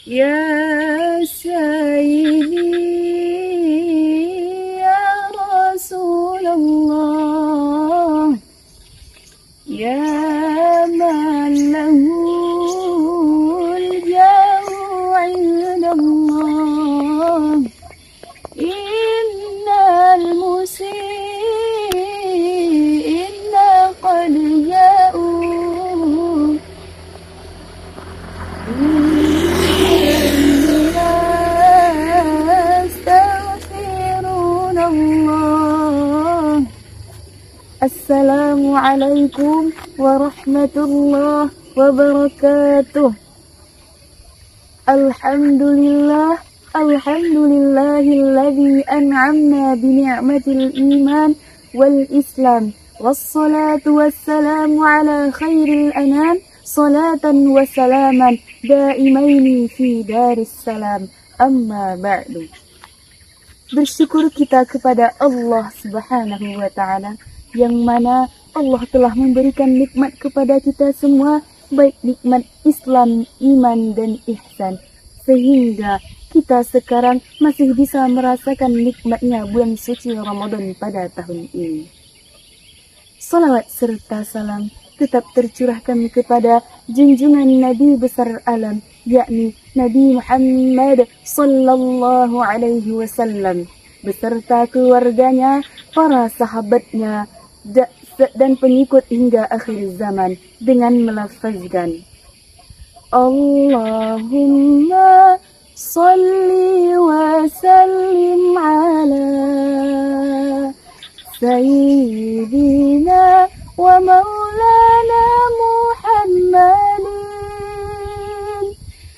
Ya Sayyidi ya Rasulullah, ya man lahul jahu indallah, innal musii'ina qad ja'u, yastaghfirunallah. Assalamualaikum warahmatullahi wabarakatuh. Alhamdulillah, alhamdulillahilladzi an'amna bini'matil iman wal islam. Wassalatu wassalamu ala khairil anam, salatan wa salaman daimaini fi daris salam. Amma ba'du. Bersyukur kita kepada Allah Subhanahu wa ta'ala, yang mana Allah telah memberikan nikmat kepada kita semua, baik nikmat Islam, iman, dan ihsan, sehingga kita sekarang masih bisa merasakan nikmatnya bulan suci Ramadan pada tahun ini. Salawat serta salam tetap tercurahkan kepada junjungan Nabi besar alam, yakni Nabi Muhammad sallallahu alaihi wasallam, beserta keluarganya, para sahabatnya, dan pengikut hingga akhir zaman, dengan melafazkan Allahumma salli wa sallim ala sayyidina wa maulana Muhammadin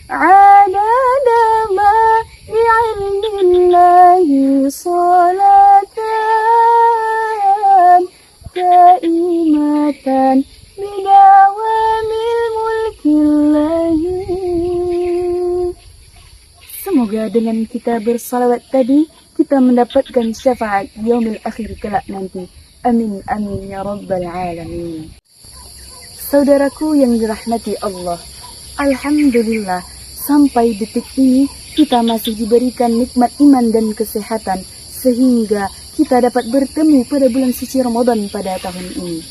adada ma bi'ilmillahi salatan kaimatan bidawamil mulkillahi. Semoga dengan kita bersalawat tadi, kita mendapatkan syafaat yaumil akhir kelak nanti. Amin amin ya rabbal alamin. Saudaraku yang dirahmati Allah, alhamdulillah sampai detik ini kita masih diberikan nikmat iman dan kesehatan, sehingga kita dapat bertemu pada bulan suci Ramadan pada tahun ini.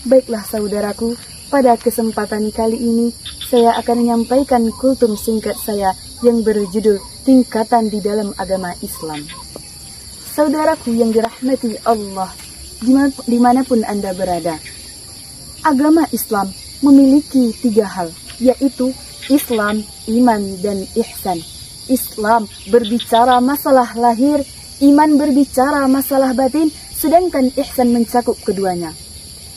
Baiklah saudaraku, pada kesempatan kali ini saya akan menyampaikan kultum singkat saya yang berjudul Tingkatan di dalam Agama Islam. Saudaraku yang dirahmati Allah, dimanapun Anda berada, agama Islam memiliki 3 hal, yaitu Islam, iman, dan ihsan. Islam berbicara masalah lahir, iman berbicara masalah batin, sedangkan ihsan mencakup keduanya.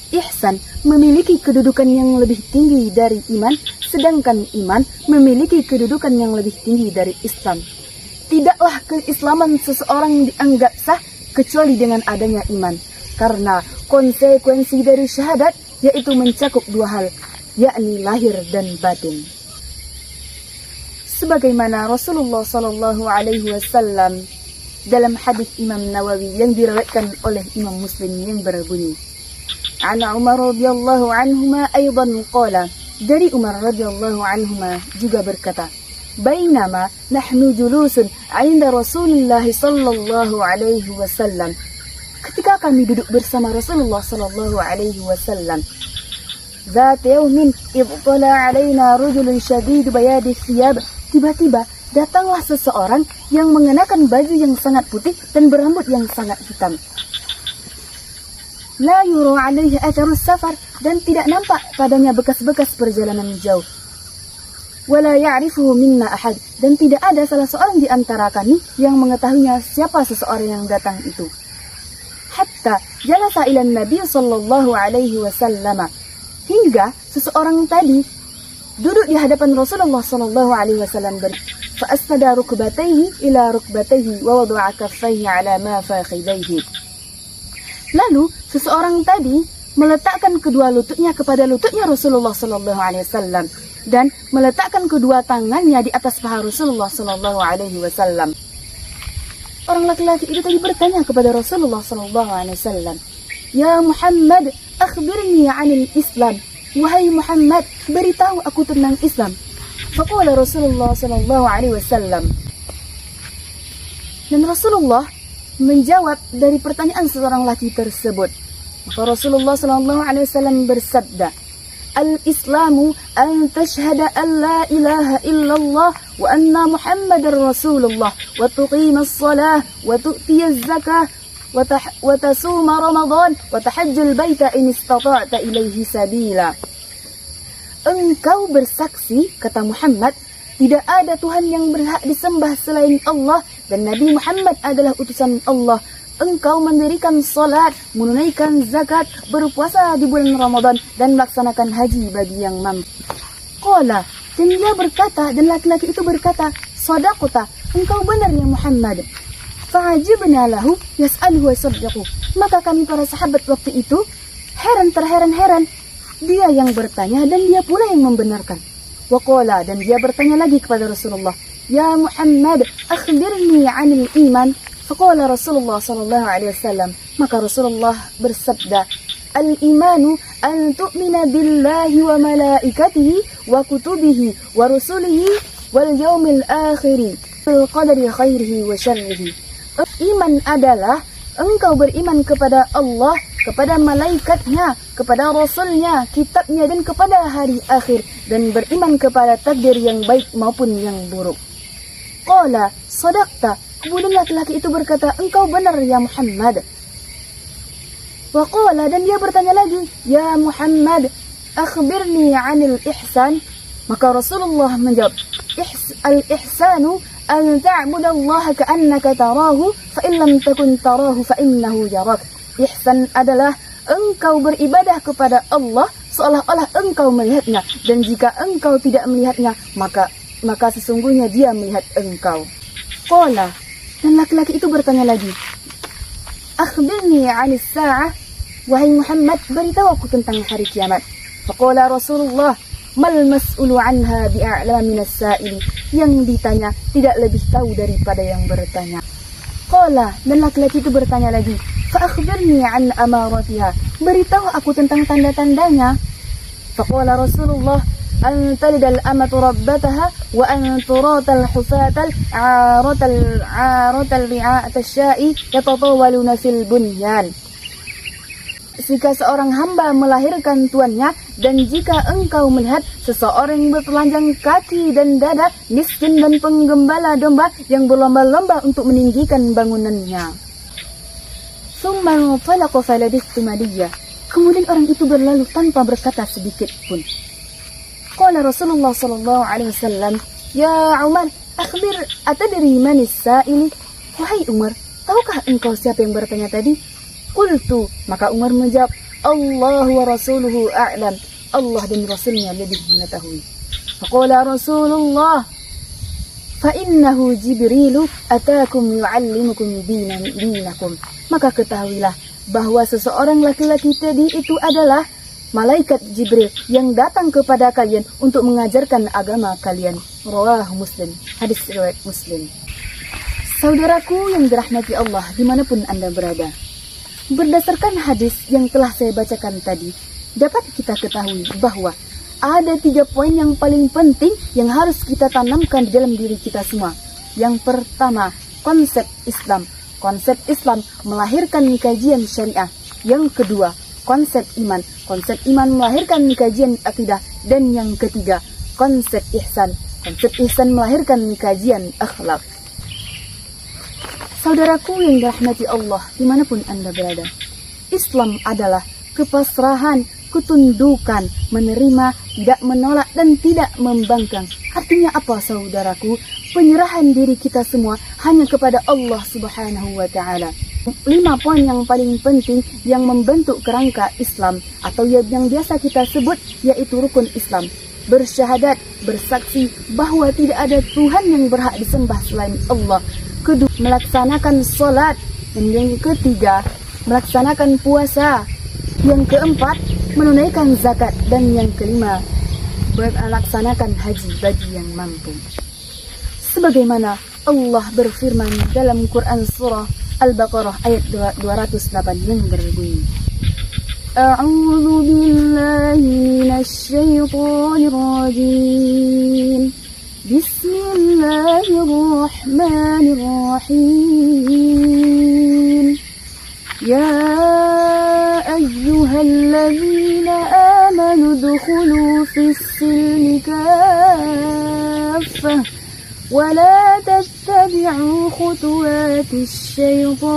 Ihsan memiliki kedudukan yang lebih tinggi dari iman, sedangkan iman memiliki kedudukan yang lebih tinggi dari Islam. Tidaklah keislaman seseorang dianggap sah kecuali dengan adanya iman, karena konsekuensi dari syahadat yaitu mencakup 2 hal, yakni lahir dan batin. Sebagaimana Rasulullah sallallahu alaihi wasallam dalam hadis Imam Nawawi yang diriwayatkan oleh Imam Muslim yang berbunyi, An Umar radhiyallahu anhuma aidan qala, dari Umar radhiyallahu anhuma juga berkata, Bainama nahnu julusun 'inda Rasulillah sallallahu alaihi wasallam, ketika kami duduk bersama Rasulullah sallallahu alaihi wasallam, Zat yaumin ibtala 'alaina rajulun shadid bayadi thiyab, tiba-tiba datanglah seseorang yang mengenakan baju yang sangat putih dan berambut yang sangat hitam. La yura 'alaihi atharus safar, dan tidak nampak padanya bekas-bekas perjalanan jauh. Wala ya'rifuhu minna ahad, dan tidak ada salah seorang di antara kami yang mengetahuinya siapa seseorang yang datang itu. Hatta jalasa ila Nabi sallallahu alaihi wasallam, hingga seseorang tadi duduk di hadapan Rasulullah sallallahu alaihi wasallam, fa astada rukbatayhi ila rukbatayhi wa wada'a kaffayhi ala ma fakhidayhi. Lalu seseorang tadi meletakkan kedua lututnya kepada lututnya Rasulullah sallallahu alaihi wasallam dan meletakkan kedua tangannya di atas paha Rasulullah sallallahu alaihi wasallam. Orang laki-laki itu tadi bertanya kepada Rasulullah sallallahu alaihi wasallam, "Ya Muhammad, akhbirni 'anil Islam." Wahai Muhammad, beritahu aku tentang Islam. Faqala Rasulullah sallallahu alaihi wasallam. Dan Rasulullah menjawab dari pertanyaan seorang laki tersebut. Maka Rasulullah sallallahu alaihi wasallam bersabda, "Al-Islamu an tashhada an la ilaha illallah wa anna Muhammadar Rasulullah wa tuqimas shalah wa tu'tiyaz zakah wa tasuma Ramadan wa tahajjul baita in istata'ta ilaihi sabila." Engkau bersaksi, kata Muhammad, tidak ada Tuhan yang berhak disembah selain Allah dan Nabi Muhammad adalah utusan Allah. Engkau mendirikan salat, menunaikan zakat, berpuasa di bulan Ramadan dan melaksanakan haji bagi yang mampu. Qala, dan dia berkata, dan laki-laki itu berkata, "Shadaqta, engkau benar ya Muhammad." Fa'ajibna lahu yas'aluhu wa yasaddiqu. Maka kami para sahabat waktu itu terheran-heran. Dia yang bertanya dan dia pula yang membenarkan. Waqala, dan dia bertanya lagi kepada Rasulullah, "Ya Muhammad, akhbirni 'anil iman." Faqala Rasulullah sallallahu alaihi wasallam, maka Rasulullah bersabda, "Al-imanu an tu'mina billahi wa malaikatihi wa kutubihi wa rusulihi wal yaumil akhiri bil qadari khairihi wa syarrihi." Iman adalah engkau beriman kepada Allah, kepada malaikatnya, kepada rasulnya, kitabnya, dan kepada hari akhir, dan beriman kepada takdir yang baik maupun yang buruk. Qala, "Shadaqta." Kemudian laki-laki itu berkata, "Engkau benar ya Muhammad." Wa qala, dan dia bertanya lagi, "Ya Muhammad, akhbirni 'anil ihsan." Maka Rasulullah menjawab, "Al-ihsanu an ta'budallaha ka'annaka tarahu fa in lam takun tarahu fa innahu yarak." Ihsan adalah engkau beribadah kepada Allah seolah-olah engkau melihatnya, dan jika engkau tidak melihatnya, maka sesungguhnya dia melihat engkau. Qala, dan laki-laki itu bertanya lagi, "Akhbirni 'anis sa'ah." Wahai Muhammad, beritahu aku tentang hari kiamat. Faqala Rasulullah, "Mal mas'ulu 'anha bi'a'la minas sa'ili." Yang ditanya tidak lebih tahu daripada yang bertanya. Qala, dan laki-laki itu bertanya lagi, "Fa akhbirni 'an amaratiha." Beritahu aku tentang tanda-tandanya. Faqala Rasulullah, "An talidal amatu rabbataha wa an turatal hufatal 'aratal ri'atal sya'i yatatawaluna fil bunyan." Jika seorang hamba melahirkan tuannya, dan jika engkau melihat seseorang bertelanjang kaki dan dada, miskin dan penggembala domba yang berlomba-lomba untuk meninggikan bangunannya. Tsumma talaqa falabithtu maliyya. Kemudian orang itu berlalu tanpa berkata sedikit pun. Qala Rasulullah sallallahu alaihi wasallam, "Ya Umar, akhbir atadri manis sa'ili?" Wahai Umar, tahukah engkau siapa yang bertanya tadi? Qultu, maka Umar menjawab, "Allah wa rasuluhu a'lam." Allah dan Rasulnya lebih mengetahui. Faqala Rasulullah, "Fa innahu Jibrilu atakum yu'allimukum dinakum." Maka ketahuilah bahwa seseorang laki-laki tadi itu adalah malaikat Jibril yang datang kepada kalian untuk mengajarkan agama kalian. Rawahu Muslim. Hadis riwayat Muslim. Saudaraku yang dirahmati Allah dimanapun Anda berada, berdasarkan hadis yang telah saya bacakan tadi, dapat kita ketahui bahwa ada 3 poin yang paling penting yang harus kita tanamkan di dalam diri kita semua. Yang pertama, konsep Islam. Konsep Islam melahirkan kajian syariah. Yang kedua, konsep iman. Konsep iman melahirkan kajian akidah. Dan yang ketiga, konsep ihsan. Konsep ihsan melahirkan kajian akhlak. Saudaraku yang dirahmati Allah dimanapun Anda berada, Islam adalah kepasrahan, ketundukan, menerima, tidak menolak, dan tidak membangkang. Artinya apa saudaraku? Penyerahan diri kita semua hanya kepada Allah Subhanahu wa Ta'ala. 5 poin yang paling penting yang membentuk kerangka Islam, atau yang biasa kita sebut yaitu rukun Islam. Bersyahadat, bersaksi bahwa tidak ada Tuhan yang berhak disembah selain Allah. Kedua, melaksanakan sholat. Dan yang ketiga, melaksanakan puasa. Yang keempat, menunaikan zakat. Dan yang kelima, melaksanakan haji bagi yang mampu. Sebagaimana Allah berfirman dalam Quran surah Al-Baqarah ayat 208 yang berbunyi, A'udzu billahi minasy syaithanir rajim. الرحمن الرحيم يا أيها الذين آمنوا ادخلوا في السلم كافة ولا تتبعوا خطوات الشيطان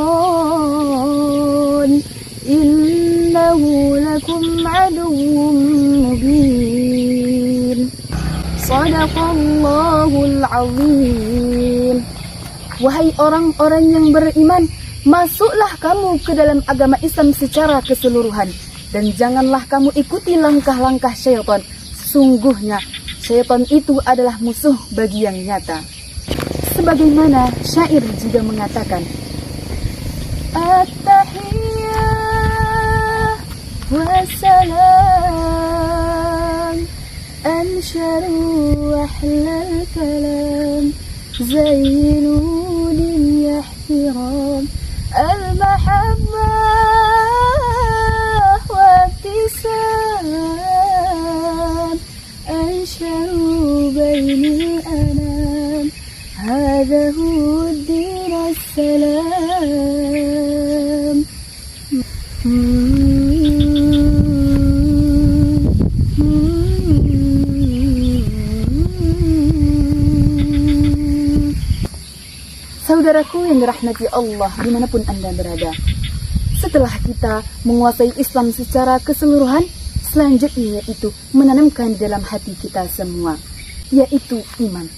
إنه لكم عدو مبين صدق Allahul Azim. Wahai orang-orang yang beriman, masuklah kamu ke dalam agama Islam secara keseluruhan, dan janganlah kamu ikuti langkah-langkah syaitan. Sungguhnya syaitan itu adalah musuh bagi yang nyata. Sebagaimana syair juga mengatakan, At-tahiyyah wassalam ansharu ahlal kalam zainul yahtiram al-mahabbah wabtisam ansharu bainil anam hadha huwa ad-din as-salam. Saudaraku yang dirahmati Allah dimanapun Anda berada, setelah kita menguasai Islam secara keseluruhan, selanjutnya yaitu menanamkan dalam hati kita semua, yaitu iman.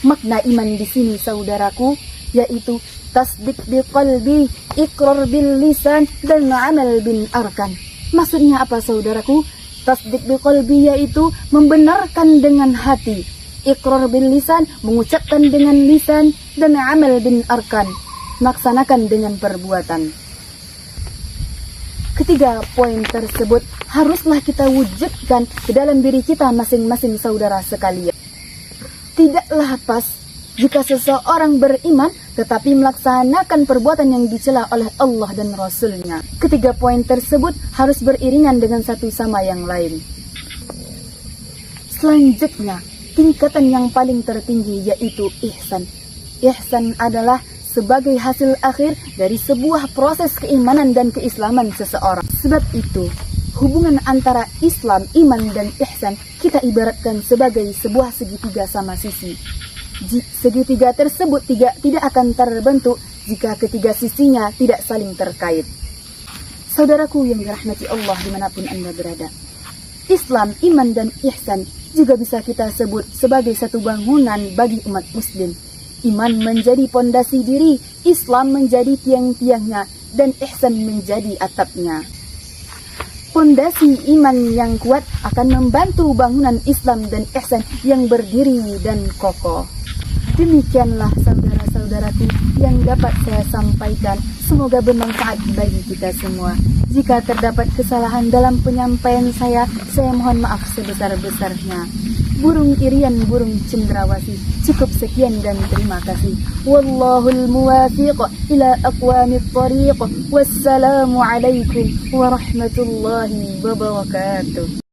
Makna iman di sini saudaraku yaitu tasdik bil qalbi, iqrar bil lisan, dan amal bil arkan. Maksudnya apa saudaraku? Tasdik bil qalbi yaitu membenarkan dengan hati, iqrar bil lisan mengucapkan dengan lisan, dan amal bin arkan melaksanakan dengan perbuatan. Ketiga poin tersebut haruslah kita wujudkan ke dalam diri kita masing-masing saudara sekalian. Tidaklah pas jika seseorang beriman tetapi melaksanakan perbuatan yang dicela oleh Allah dan Rasul-Nya. Ketiga poin tersebut harus beriringan dengan satu sama yang lain. Selanjutnya, tingkatan yang paling tertinggi yaitu ihsan. Ihsan adalah sebagai hasil akhir dari sebuah proses keimanan dan keislaman seseorang. Sebab itu, hubungan antara Islam, iman, dan ihsan kita ibaratkan sebagai sebuah segitiga sama sisi. Segitiga tersebut tidak akan terbentuk jika ketiga sisinya tidak saling terkait. Saudaraku yang dirahmati Allah dimanapun Anda berada, Islam, iman, dan ihsan juga bisa kita sebut sebagai satu bangunan bagi umat muslim. Iman menjadi pondasi diri, Islam menjadi tiang-tiangnya, dan ihsan menjadi atapnya. Pondasi iman yang kuat akan membantu bangunan Islam dan ihsan yang berdiri dan kokoh. Demikianlah saudara-saudaraku yang dapat saya sampaikan. Semoga bermanfaat bagi kita semua. Jika terdapat kesalahan dalam penyampaian saya mohon maaf sebesar-besarnya. Burung irian, burung cendrawasih. Cukup sekian dan terima kasih. Wallahul muwafiq ila aqwamit thariq. Wassalamu alaikum warahmatullahi wabarakatuh.